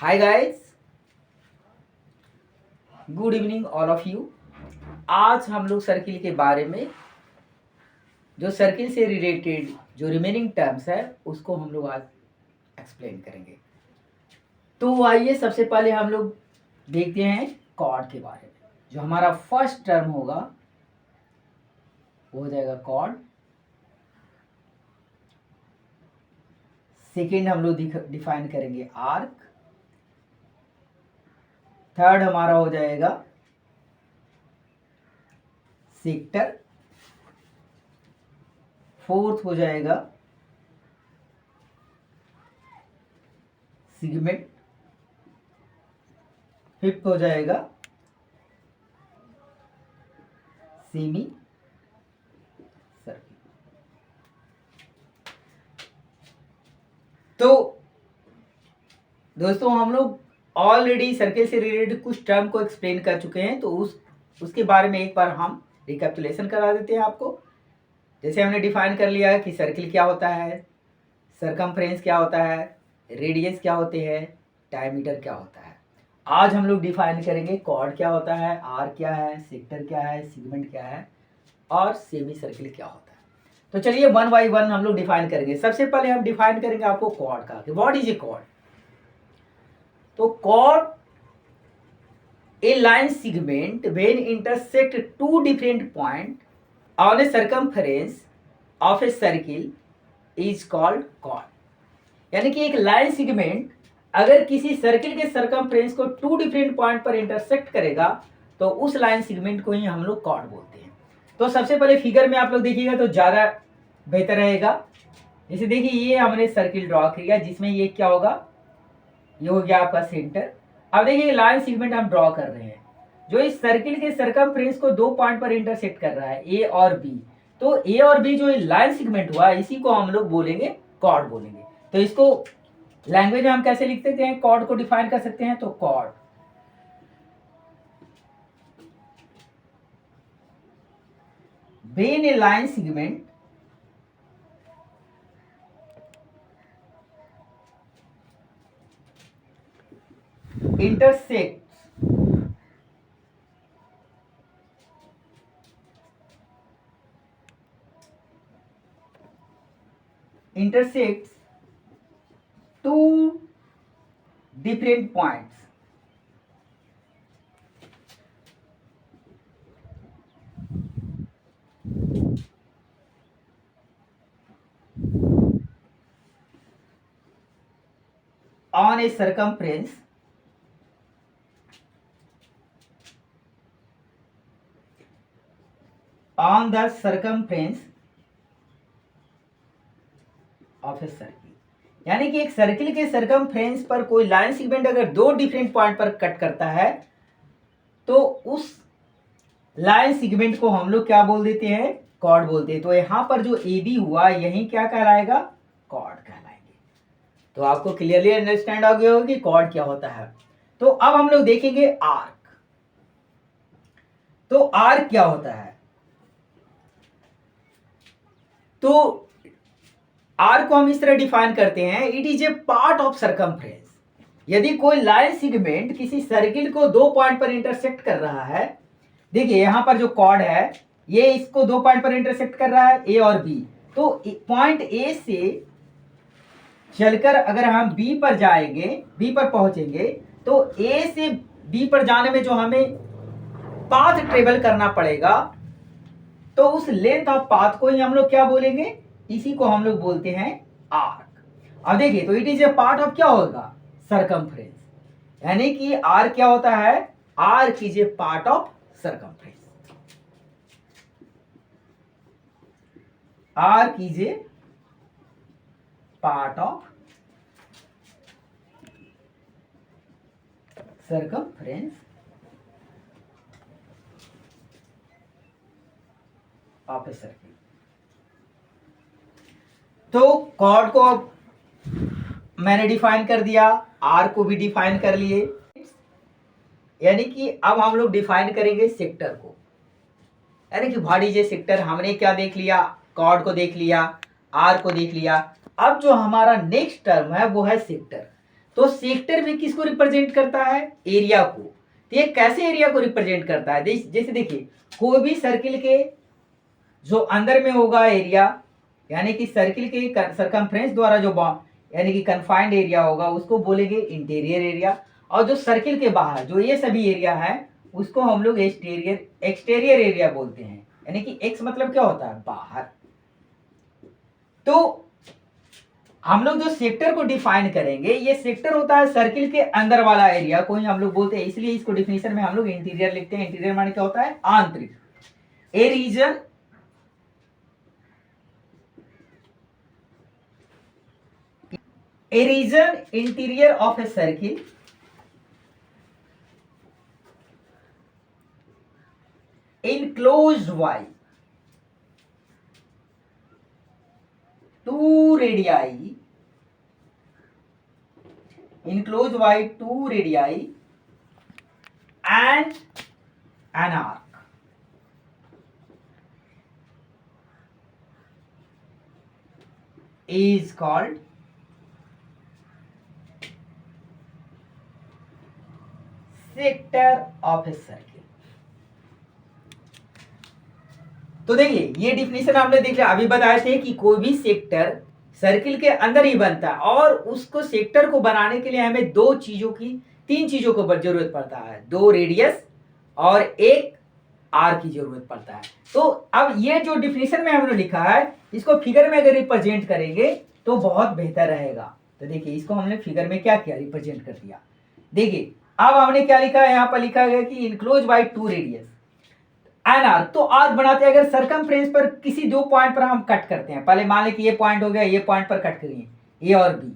Hi guys, good evening all of you. आज हम लोग सर्किल के बारे में, जो सर्किल से रिलेटेड जो रिमेनिंग टर्म्स है उसको हम लोग आज एक्सप्लेन करेंगे। तो आइए सबसे पहले हम लोग देखते हैं कॉर्ड के बारे में। जो हमारा फर्स्ट टर्म होगा वो हो जाएगा कॉर्ड। सेकेंड हम लोग डिफाइन करेंगे आर्क। थर्ड हमारा हो जाएगा सेक्टर। फोर्थ हो जाएगा सिगमेंट। फिफ्थ हो जाएगा सेमी सर्किल। तो दोस्तों, हम लोग ऑलरेडी सर्किल से रिलेटेड कुछ टर्म को एक्सप्लेन कर चुके हैं, तो उसके बारे में एक बार हम रिकैपिटुलेशन करा देते हैं आपको। जैसे हमने डिफाइन कर लिया कि सर्किल क्या होता है, सरकमफ्रेंस क्या होता है, रेडियस क्या होते हैं, डायमीटर क्या होता है। आज हम लोग डिफाइन करेंगे कॉर्ड क्या होता है, आर क्या है, सेक्टर क्या है, सेगमेंट क्या है और सेमी सर्किल क्या होता है। तो चलिए वन बाई वन हम लोग डिफाइन करेंगे। सबसे पहले हम डिफाइन करेंगे आपको कॉर्ड का, कि व्हाट इज ए कॉर्ड। तो cord a line segment when intersect two different point on a circumference of a circle is called chord। यानी कि एक लाइन सिगमेंट अगर किसी सर्किल के सर्कमफ्रेंस को टू डिफरेंट पॉइंट पर इंटरसेक्ट करेगा तो उस लाइन सिगमेंट को ही हम लोग कॉर्ड बोलते हैं। तो सबसे पहले फिगर में आप लोग देखिएगा तो ज़्यादा बेहतर रहेगा। जैसे देखिए, ये हमने सर्किल ड्रॉ किया जिसमें ये क्या होगा, ये हो गया आपका सेंटर। अब देखिए लाइन सेगमेंट हम ड्रॉ कर रहे हैं जो इस सर्किल के सर्कमफ्रेंस को दो पॉइंट पर इंटरसेक्ट कर रहा है, ए और बी। तो ए और बी जो लाइन सेगमेंट हुआ इसी को हम लोग बोलेंगे कॉर्ड बोलेंगे। तो इसको लैंग्वेज में हम कैसे लिख सकते हैं, कॉर्ड को डिफाइन कर सकते हैं। तो chord when a line segment intersects two different points on a circumference on the circumference of a circle। यानी कि एक सर्किल के सर्कमफ्रेंस पर कोई लाइन सेगमेंट अगर दो डिफरेंट पॉइंट पर कट करता है तो उस लाइन सेगमेंट को हम लोग क्या बोल देते हैं, कॉर्ड बोलते हैं। तो यहां पर जो ए बी हुआ यही क्या कहलाएगा, कॉर्ड कहलाएंगे। तो आपको क्लियरली अंडरस्टैंड हो गया होगा कि कॉर्ड क्या होता है। तो अब हम लोग देखेंगे आर्क। तो आर्क क्या होता है, तो आर्क को हम इस तरह डिफाइन करते हैं, it is a part of circumference. यदि कोई लाइन सेगमेंट किसी सर्किल को दो पॉइंट पर इंटरसेक्ट कर रहा है, देखिए यहां पर जो कॉर्ड है ये इसको दो पॉइंट पर इंटरसेक्ट कर रहा है, ए और बी। तो पॉइंट ए से चलकर अगर हम बी पर जाएंगे, बी पर पहुंचेंगे, तो ए से बी पर जाने में जो हमें पाथ ट्रेवल करना पड़ेगा, तो उस लेंथ ऑफ पाथ को ही हम लोग क्या बोलेंगे, इसी को हम लोग बोलते हैं आर्क। अब देखिए, तो it is a part of क्या होगा, सर्कमफ्रेंस। यानी कि आर क्या होता है, arc is a part of circumference. Arc is a part of circumference of a circle. तो कॉर्ड को मैंने डिफाइन कर दिया, आर को भी डिफाइन कर लिए। यानी कि अब हम लोग डिफाइन करेंगे सेक्टर को। यानी कि व्हाट इज ए सेक्टर, हमने क्या देख लिया, कॉर्ड को देख लिया, आर को देख लिया। अब जो हमारा नेक्स्ट टर्म है वो है सेक्टर। तो सेक्टर भी किसको रिप्रेजेंट करता है? एरिया को। तो ये कैसे एरिया को रिप्रेजेंट करता है? जैसे देखिए, कोई भी सर्किल के जो अंदर में होगा एरिया, यानी कि सर्किल के सरकमफ्रेंस द्वारा जो यानी कि कन्फाइंड एरिया होगा उसको बोलेंगे इंटीरियर एरिया। और जो सर्किल के बाहर जो ये सभी एरिया है उसको हम लोग एक्सटीरियर एरिया बोलते हैं। यानी कि एक्स मतलब क्या होता है? बाहर। तो हम लोग जो सेक्टर को डिफाइन करेंगे, ये सेक्टर होता है सर्किल के अंदर वाला एरिया को ही हम लोग बोलते हैं, इसलिए इसको डिफिनेशन में हम लोग इंटीरियर लिखते हैं। इंटीरियर माने क्या होता है? आंतरिक। A region interior of a circle enclosed by two radii and an arc is called sector of a circle। तो देखिए, ये डिफिनेशन हमने देख लिया। अभी बताए थे कि कोई भी सेक्टर सर्किल के अंदर ही बनता है और उसको सेक्टर को बनाने के लिए हमें तीन चीजों को जरूरत पड़ता है। दो रेडियस और एक आर की जरूरत पड़ता है। तो अब ये जो डिफिनेशन में हमने लिखा है, इसको फिगर में अगर रिप्रेजेंट करेंगे तो बहुत बेहतर रहेगा। तो देखिए, इसको हमने फिगर में क्या किया? रिप्रेजेंट कर दिया। देखिए, अब हमने क्या लिखा है? यहाँ पर लिखा गया कि enclose by two radius an arc. तो आर्क बनाते हैं अगर सरकमफ्रेंस पर किसी दो पॉइंट पर हम कट करते हैं। पहले मान लें कि ये पॉइंट हो गया, ये पॉइंट पर कट करिए, ए और बी।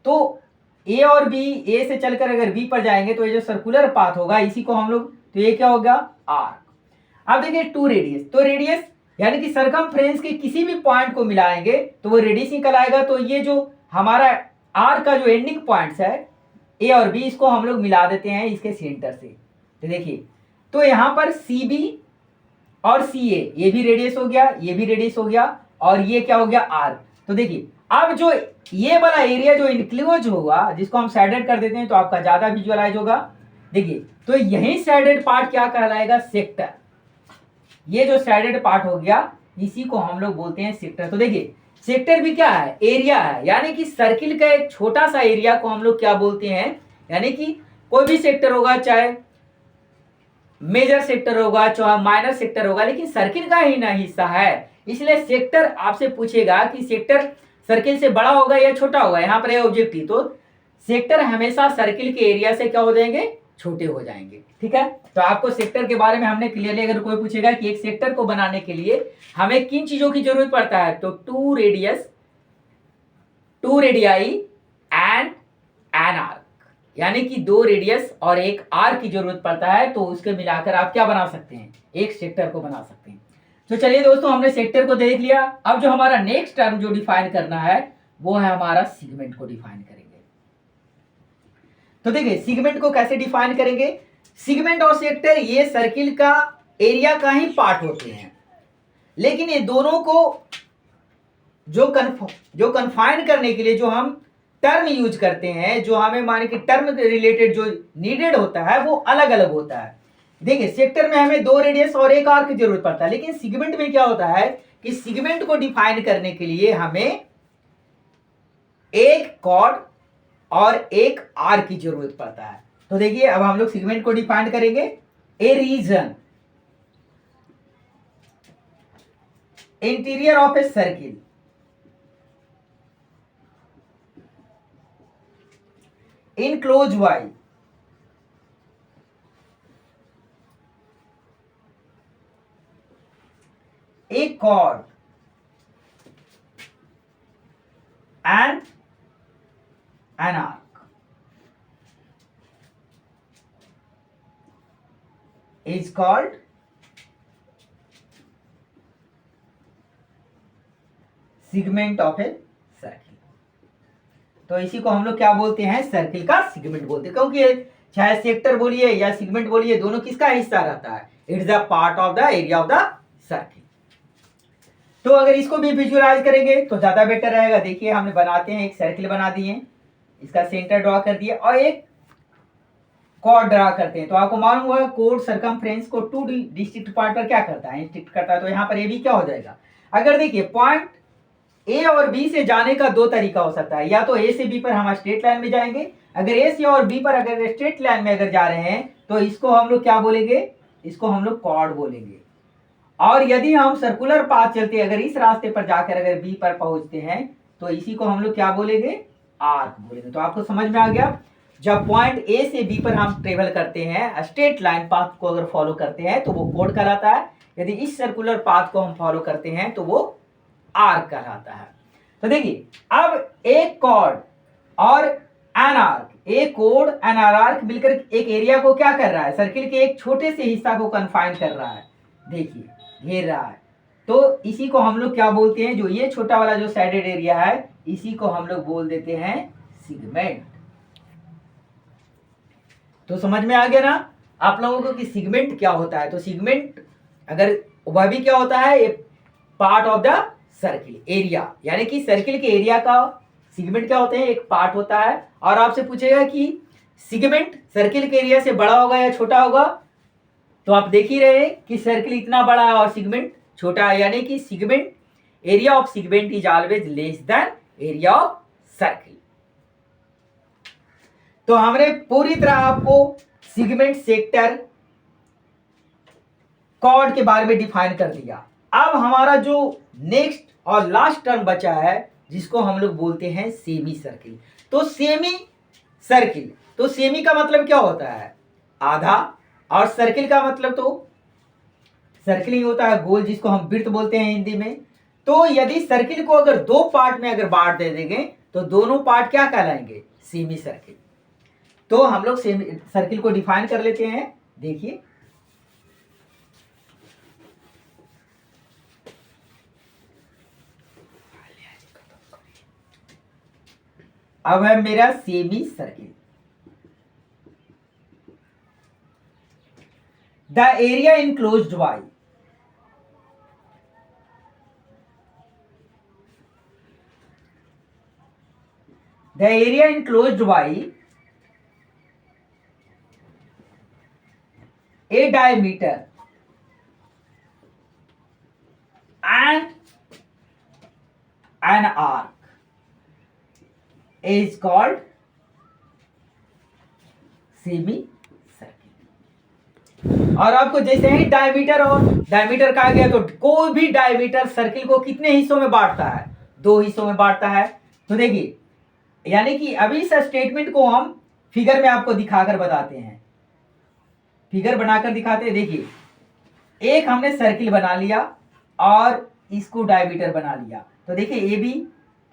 तो ए और बी, ए से चलकर अगर बी पर जाएंगे तो ये जो सर्कुलर पाथ होगा इसी को हम लोग, तो ये क्या होगा? आर्क। अब देखिए टू रेडियस, तो रेडियस यानी कि सरकमफ्रेंस के किसी भी पॉइंट को मिलाएंगे तो वो रेडियस निकल आएगा। तो ये जो हमारा आर्क का जो एंडिंग पॉइंट्स है ए और बी, इसको हम लोग मिला देते हैं इसके सेंटर से। तो देखिए, तो यहां पर सी बी और सी ए, ये भी रेडियस हो गया, ये भी रेडियस हो गया, और ये क्या हो गया? आर्क। तो देखिए, अब जो ये वाला एरिया जो इंक्लोज होगा, जिसको हम सैडेड कर देते हैं तो आपका ज्यादा विजुअलाइज होगा। देखिए, तो यही सैडेड पार्ट क्या कहलाएगा? सेक्टर। ये जो सैडेड पार्ट हो गया इसी को हम लोग बोलते हैं सेक्टर। तो देखिए, सेक्टर भी क्या है? एरिया है। यानी कि सर्किल का एक छोटा सा एरिया को हम लोग क्या बोलते हैं? यानी कि कोई भी सेक्टर होगा, चाहे मेजर सेक्टर होगा चाहे माइनर सेक्टर होगा, लेकिन सर्किल का ही ना हिस्सा है। इसलिए सेक्टर आपसे पूछेगा कि सेक्टर सर्किल से बड़ा होगा या छोटा होगा, यहाँ पर है ऑब्जेक्टिव। तो सेक्टर हमेशा सर्किल के एरिया से क्या हो जाएंगे? छोटे हो जाएंगे। ठीक है, तो आपको सेक्टर के बारे में हमने क्लियरली, अगर कोई पूछेगा कि एक सेक्टर को बनाने के लिए हमें किन चीजों की जरूरत पड़ता है, तो two radii and an arc, यानी कि दो रेडियस और एक आर्क की जरूरत पड़ता है। तो उसके मिलाकर आप क्या बना सकते हैं? एक सेक्टर को बना सकते हैं। तो चलिए दोस्तों, हमने सेक्टर को देख लिया। अब जो हमारा नेक्स्ट टर्म जो डिफाइन करना है वो है हमारा सेगमेंट को डिफाइन करेंगे। तो देखिए, सेगमेंट को कैसे डिफाइन करेंगे? सेगमेंट और सेक्टर ये सर्किल का एरिया का ही पार्ट होते हैं, लेकिन ये दोनों को जो कन्फाइन करने के लिए जो हम टर्म यूज करते हैं, जो हमें माने कि टर्म रिलेटेड जो नीडेड होता है वो अलग अलग होता है। देखिए, सेक्टर में हमें दो रेडियस और एक आर्क की जरूरत पड़ता है, लेकिन सेगमेंट में क्या होता है कि सेगमेंट को डिफाइन करने के लिए हमें एक कॉर्ड और एक आर्क की जरूरत पड़ता है। तो देखिए, अब हम लोग सेगमेंट को डिफाइन करेंगे। A region interior of a circle enclosed by a chord and an arc is called segment of a circle। तो इसी को हम लोग क्या बोलते हैं? सर्किल का सेगमेंट बोलते हैं, क्योंकि चाहे सेक्टर बोलिए या सेगमेंट बोलिए, दोनों किसका हिस्सा रहता है? It's the part of the area of the circle. तो अगर इसको भी विजुअलाइज करेंगे तो ज्यादा बेटर रहेगा। देखिए, हमने बनाते हैं, एक सर्किल बना दिए, इसका सेंटर ड्रॉ कर दिया और एक कॉर्ड ड्रा करते हैं। तो आपको मालूम हुआ कोड सरकमफ्रेंस को 2 डिस्ट्रिक्ट पार्ट पर क्या करता है, इंस्ट्रिक्ट करता है। तो यहाँ पर ए बी क्या हो जाएगा, अगर देखिए पॉइंट ए और बी से जाने का दो तरीका हो सकता है, या तो ए से बी पर हम स्ट्रेट लाइन में जाएंगे, अगर ए से और बी पर अगर स्ट्रेट लाइन में अगर जा रहे हैं तो इसको हम लोग क्या बोलेंगे, इसको हम लोग कॉर्ड बोलेंगे। और यदि हम सर्कुलर पाथ चलते हैं, अगर इस रास्ते पर जाकर अगर बी पर पहुंचते हैं तो इसी को हम लोग क्या बोलेंगे, आर्क बोलेंगे। तो आपको समझ में आ गया, जब पॉइंट ए से बी पर हम ट्रेवल करते हैं स्ट्रेट लाइन पाथ को अगर फॉलो करते हैं तो वो कॉर्ड कहलाता है, यदि इस सर्कुलर पाथ को हम फॉलो करते हैं तो वो आर्क कहलाता है। तो देखिए अब एक कॉर्ड और एन आर्क, एक कोड एन आर्क मिलकर एक एरिया को क्या कर रहा है, सर्किल के एक छोटे से हिस्सा को कन्फाइन कर रहा है, देखिए घेर रहा है। तो इसी को हम लोग क्या बोलते हैं, जो ये छोटा वाला जो साइडेड एरिया है इसी को हम लोग बोल देते हैं सिगमेंट। तो समझ में आ गया ना आप लोगों को कि सिगमेंट क्या होता है। तो सिगमेंट अगर वह भी क्या होता है, a part of the circle area, यानी कि सर्किल के एरिया का सिगमेंट क्या होते हैं, एक पार्ट होता है। और आपसे पूछेगा कि सिगमेंट सर्किल के एरिया से बड़ा होगा या छोटा होगा, तो आप देख ही रहे कि सर्किल इतना बड़ा है और सिगमेंट छोटा है, यानी कि segment area of segment is always less than area of circle. तो हमने पूरी तरह आपको सिगमेंट, सेक्टर, कॉर्ड के बारे में डिफाइन कर दिया। अब हमारा जो नेक्स्ट और लास्ट टर्म बचा है जिसको हम लोग बोलते हैं सेमी सर्किल। तो सेमी सर्किल, तो सेमी का मतलब क्या होता है, आधा, और सर्किल का मतलब तो सर्किल ही होता है, गोल, जिसको हम वृत्त बोलते हैं हिंदी में। तो यदि सर्किल को अगर दो पार्ट में अगर बांट दे देंगे तो दोनों पार्ट क्या कहलाएंगे, सेमी सर्किल। तो हम लोग सेमी सर्किल को डिफाइन कर लेते हैं। देखिए अब है मेरा semi circle. The area enclosed bye a diameter and an arc is called semi circle. और आपको जैसे ही डायमीटर और डायमीटर कहा गया, तो कोई भी डायमीटर सर्किल को कितने हिस्सों में बांटता है, दो हिस्सों में बांटता है। तो देखिए यानी कि अभी इस स्टेटमेंट को हम फिगर में आपको दिखाकर बताते हैं, फिगर बनाकर दिखाते हैं। देखिए एक हमने सर्किल बना लिया और इसको डायमीटर बना लिया, तो देखिए ये भी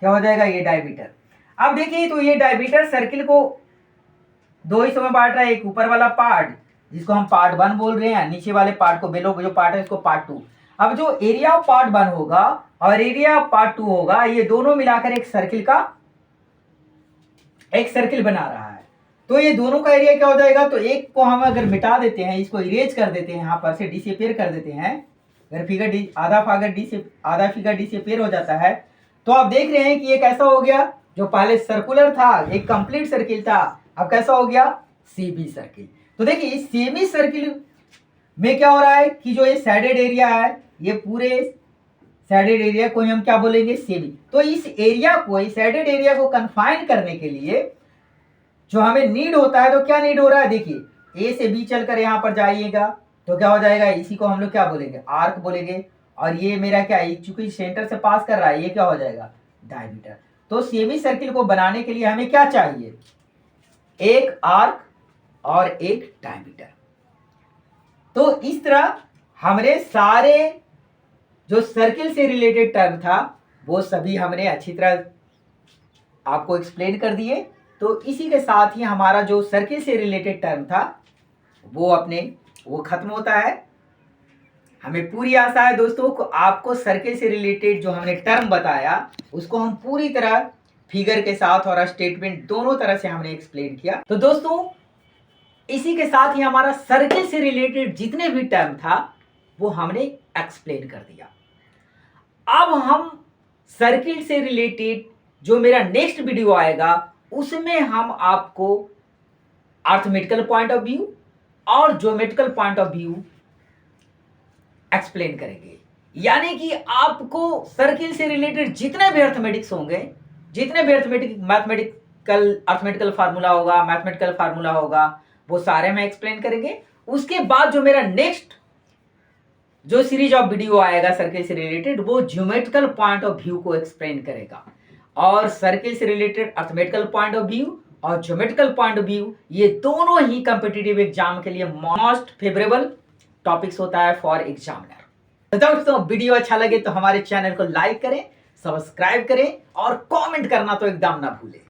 क्या हो जाएगा, ये डायमीटर। अब देखिए तो ये डायमीटर सर्किल को दो हिस्सों में बांट रहा है, एक ऊपर वाला पार्ट जिसको हम पार्ट 1 बोल रहे हैं, नीचे वाले पार्ट को बेलो जो पार्ट है इसको पार्ट 2। अब जो एरिया ऑफ पार्ट 1 होगा और एरिया ऑफ पार्ट 2 होगा, ये दोनों मिलाकर एक सर्किल बना रहा है। तो ये दोनों का एरिया क्या हो जाएगा, तो एक को हम अगर मिटा देते हैं, इसको इरेज कर देते हैं, यहाँ पर से डिसअपीयर कर देते हैं, अगर फिगर डी आधा फिगर डिसअपीयर हो जाता है, तो आप देख रहे हैं कि ये कैसा हो गया, जो पहले सर्कुलर था एक कंप्लीट सर्किल था, अब कैसा हो गया, सेमी सर्किल। तो देखिए इस सेमी सर्किल में क्या हो रहा है कि जो ये सैडेड एरिया है, ये पूरे सैडेड एरिया को हम क्या बोलेंगे, सेमी। तो इस एरिया को, इस सैडेड एरिया को कन्फाइन करने के लिए जो हमें नीड होता है, तो क्या नीड हो रहा है, देखिए ए से बी चलकर यहाँ पर जाइएगा तो क्या हो जाएगा, इसी को हम लोग क्या बोलेंगे, आर्क बोलेंगे। और ये मेरा क्या है, चूंकि सेंटर से पास कर रहा है, ये क्या हो जाएगा, डायमीटर। तो सेमी सर्किल को बनाने के लिए हमें क्या चाहिए, एक आर्क और एक डायमीटर। तो इस तरह हमने सारे जो सर्किल से रिलेटेड टर्म था वो सभी हमने अच्छी तरह आपको एक्सप्लेन कर दिए। तो इसी के साथ ही हमारा जो सर्किल से रिलेटेड टर्म था वो खत्म होता है। हमें पूरी आशा है दोस्तों को आपको सर्किल से रिलेटेड जो हमने टर्म बताया उसको हम पूरी तरह फिगर के साथ और स्टेटमेंट दोनों तरह से हमने एक्सप्लेन किया। तो दोस्तों इसी के साथ ही हमारा सर्किल से रिलेटेड जितने भी टर्म था वो हमने एक्सप्लेन कर दिया। अब हम सर्किल से रिलेटेड जो मेरा नेक्स्ट वीडियो आएगा उसमें हम आपको अर्थमेटिकल पॉइंट ऑफ व्यू और geometrical point of view explain करेंगे। यानी कि आपको सर्किल से रिलेटेड जितने भी अर्थमेटिक्स होंगे, जितने भी अर्थमेटिकल फार्मूला होगा, मैथमेटिकल फार्मूला होगा, वो सारे में एक्सप्लेन करेंगे। उसके बाद जो मेरा नेक्स्ट जो सीरीज ऑफ वीडियो आएगा सर्किल से रिलेटेड, वो ज्योमेट्रिकल पॉइंट ऑफ व्यू को एक्सप्लेन करेगा। और सर्किल से related arithmetical point of view और ज्योमेट्रिकल पॉइंट ऑफ व्यू, ये दोनों ही कॉम्पिटिटिव एग्जाम के लिए मोस्ट फेवरेबल टॉपिक्स होता है फॉर एग्जामिनर। तो दोस्तों, वीडियो अच्छा लगे तो हमारे चैनल को लाइक करें, सब्सक्राइब करें और कमेंट करना तो एकदम ना भूलें।